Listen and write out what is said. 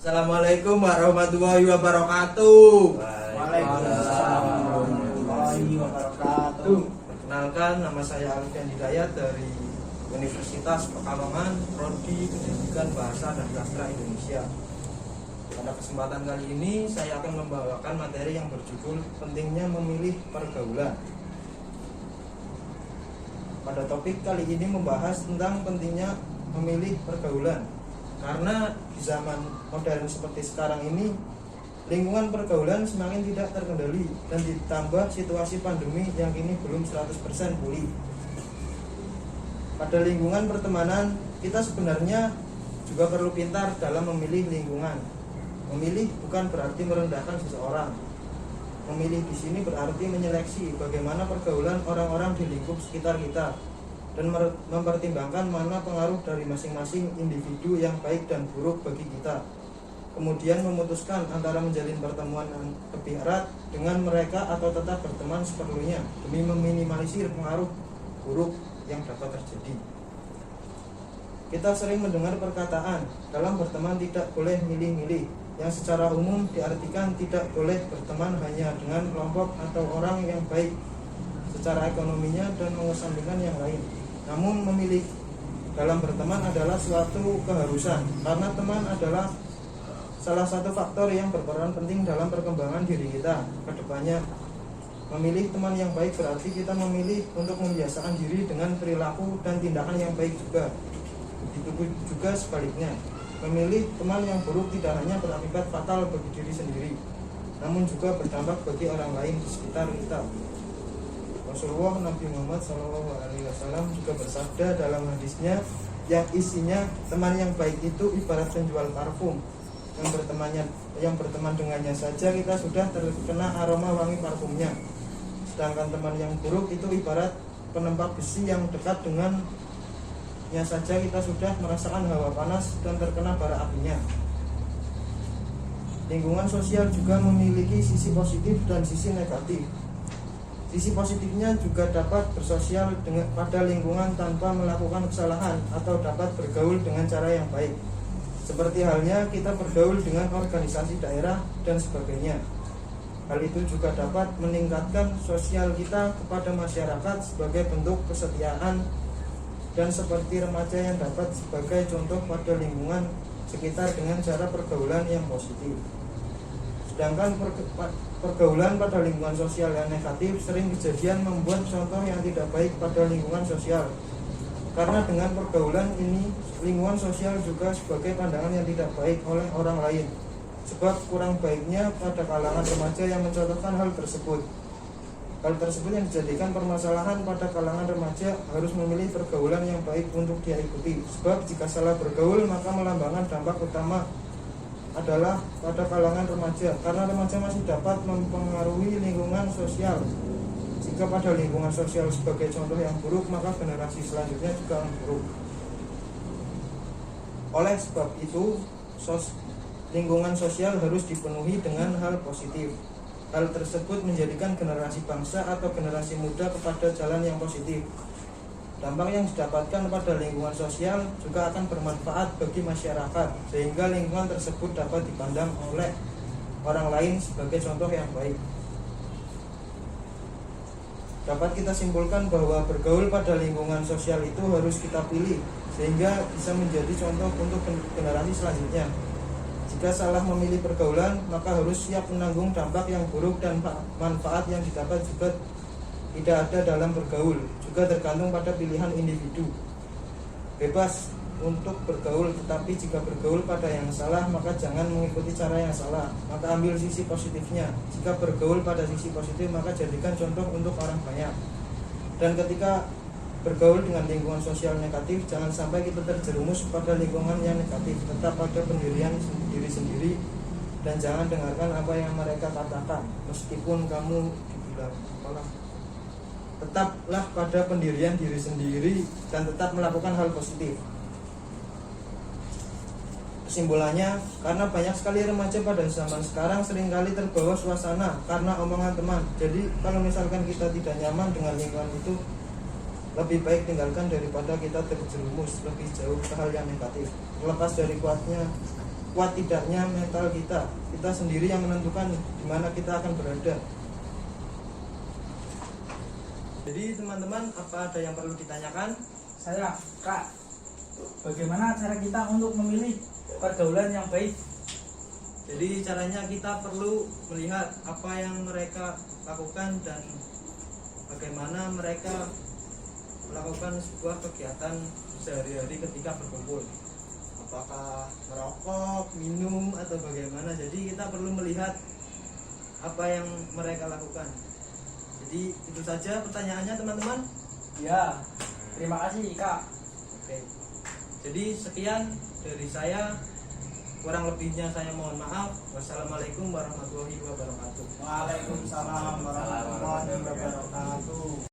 Assalamualaikum warahmatullahi wabarakatuh. Waalaikumsalam warahmatullahi wabarakatuh. Perkenalkan, nama saya Alfian Hidayat dari Universitas Pekalongan, Prodi Pendidikan Bahasa dan Sastra Indonesia. Pada kesempatan kali ini saya akan membawakan materi yang berjudul Pentingnya Memilih Pergaulan. Pada topik kali ini membahas tentang pentingnya memilih pergaulan. Karena di zaman modern seperti sekarang ini, lingkungan pergaulan semakin tidak terkendali dan ditambah situasi pandemi yang kini belum 100% pulih. Pada lingkungan pertemanan, kita sebenarnya juga perlu pintar dalam memilih lingkungan. Memilih bukan berarti merendahkan seseorang. Memilih di sini berarti menyeleksi bagaimana pergaulan orang-orang di lingkup sekitar kita dan mempertimbangkan mana pengaruh dari masing-masing individu yang baik dan buruk bagi kita. Kemudian memutuskan antara menjalin pertemuan yang lebih erat dengan mereka atau tetap berteman seperlunya demi meminimalisir pengaruh buruk yang dapat terjadi. Kita sering mendengar perkataan dalam berteman tidak boleh milih-milih, yang secara umum diartikan tidak boleh berteman hanya dengan kelompok atau orang yang baik secara ekonominya dan mengesampingkan yang lain. Namun memilih dalam berteman adalah suatu keharusan, karena teman adalah salah satu faktor yang berperan penting dalam perkembangan diri kita ke depannya. Memilih teman yang baik berarti kita memilih untuk membiasakan diri dengan perilaku dan tindakan yang baik juga. Begitu juga sebaliknya. Memilih teman yang buruk tidak hanya berakibat fatal bagi diri sendiri, namun juga berdampak bagi orang lain di sekitar kita. Rasulullah Nabi Muhammad SAW juga bersabda dalam hadisnya yang isinya, teman yang baik itu ibarat penjual parfum yang berteman dengannya saja kita sudah terkena aroma wangi parfumnya. Sedangkan teman yang buruk itu ibarat penempa besi yang dekat dengannya saja kita sudah merasakan hawa panas dan terkena bara apinya. Lingkungan sosial juga memiliki sisi positif dan sisi negatif. Sisi positifnya juga dapat bersosial pada lingkungan tanpa melakukan kesalahan atau dapat bergaul dengan cara yang baik. Seperti halnya kita bergaul dengan organisasi daerah dan sebagainya. Hal itu juga dapat meningkatkan sosial kita kepada masyarakat sebagai bentuk kesetiaan dan seperti remaja yang dapat sebagai contoh pada lingkungan sekitar dengan cara pergaulan yang positif. Sedangkan pergaulan pada lingkungan sosial yang negatif sering kejadian membuat contoh yang tidak baik pada lingkungan sosial. Karena dengan pergaulan ini, lingkungan sosial juga sebagai pandangan yang tidak baik oleh orang lain. Sebab kurang baiknya pada kalangan remaja yang mencontohkan hal tersebut. Hal tersebut yang dijadikan permasalahan pada kalangan remaja harus memilih pergaulan yang baik untuk dia ikuti. Sebab jika salah bergaul maka melambangkan dampak utama adalah pada kalangan remaja, karena remaja masih dapat mempengaruhi lingkungan sosial. Jika pada lingkungan sosial sebagai contoh yang buruk, maka generasi selanjutnya juga akan buruk. Oleh sebab itu, lingkungan sosial harus dipenuhi dengan hal positif. Hal tersebut menjadikan generasi bangsa atau generasi muda kepada jalan yang positif. Dampak yang didapatkan pada lingkungan sosial juga akan bermanfaat bagi masyarakat, sehingga lingkungan tersebut dapat dipandang oleh orang lain sebagai contoh yang baik. Dapat kita simpulkan bahwa bergaul pada lingkungan sosial itu harus kita pilih, sehingga bisa menjadi contoh untuk generasi selanjutnya. Jika salah memilih pergaulan, maka harus siap menanggung dampak yang buruk dan manfaat yang didapat juga tidak ada dalam bergaul, juga tergantung pada pilihan individu. Bebas untuk bergaul, tetapi jika bergaul pada yang salah, maka jangan mengikuti cara yang salah, maka ambil sisi positifnya. Jika bergaul pada sisi positif, maka jadikan contoh untuk orang banyak. Dan ketika bergaul dengan lingkungan sosial negatif, jangan sampai kita terjerumus pada lingkungan yang negatif. Tetap pada pendirian diri sendiri dan jangan dengarkan apa yang mereka katakan, meskipun kamu dibilang apalah. Tetaplah pada pendirian diri sendiri dan tetap melakukan hal positif. Kesimpulannya, karena banyak sekali remaja pada zaman sekarang seringkali terbawa suasana karena omongan teman. Jadi kalau misalkan kita tidak nyaman dengan lingkungan itu, lebih baik tinggalkan daripada kita terjerumus lebih jauh ke hal yang negatif. Lepas dari kuatnya kuat tidaknya mental kita. Kita sendiri yang menentukan di mana kita akan berada. Jadi teman-teman, apa ada yang perlu ditanyakan? Saya, Kak, bagaimana cara kita untuk memilih pergaulan yang baik? Jadi caranya kita perlu melihat apa yang mereka lakukan dan bagaimana mereka melakukan sebuah kegiatan sehari-hari ketika berkumpul. Apakah merokok, minum, atau bagaimana. Jadi kita perlu melihat apa yang mereka lakukan. Jadi itu saja pertanyaannya teman-teman. Ya, terima kasih, Kak. Oke. Jadi sekian dari saya. Kurang lebihnya saya mohon maaf. Wassalamualaikum warahmatullahi wabarakatuh. Waalaikumsalam warahmatullahi wabarakatuh.